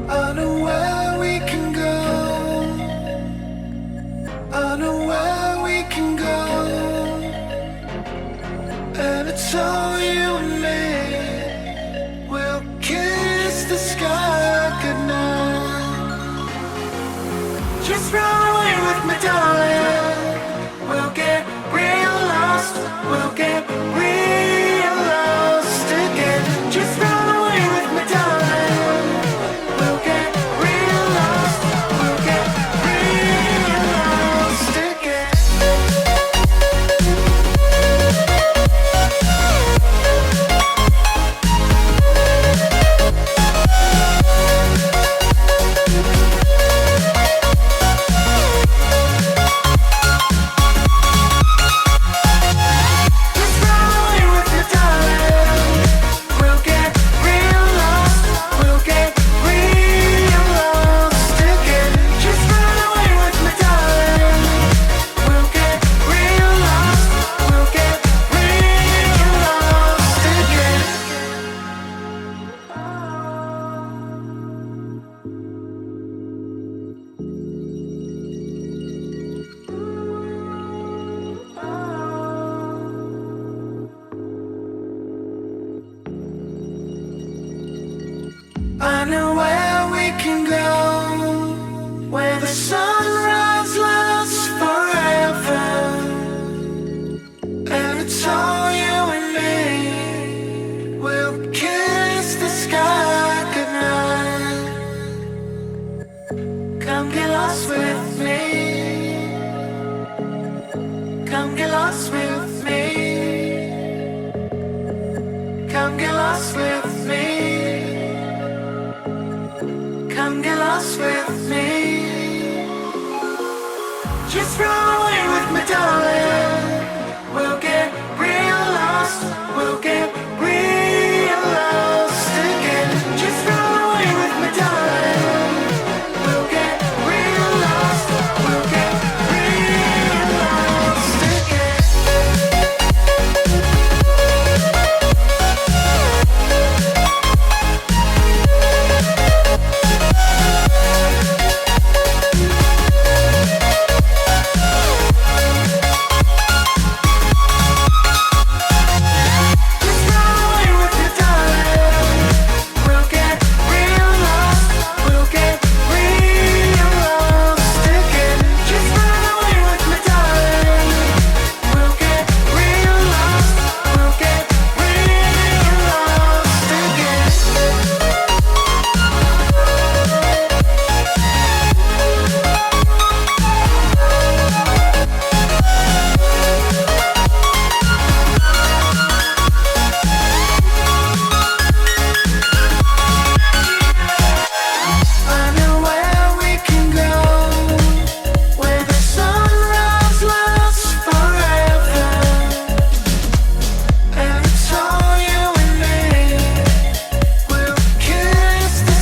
I know where we can go. I know where we can go. And it's all you and me. We'll kiss the sky goodnight. Just run away with me, darling. We'll get real lost. We'll get real lost again. Just run away with me, darling. We'll get real lost. We'll get real lost again. I know where we can go, where the sunrise lasts forever, and it's all you and me. We'll kiss the sky goodnight. Come get lost with me. Come get lost with me. Come get lost with me. Come get lost with me. Just run away.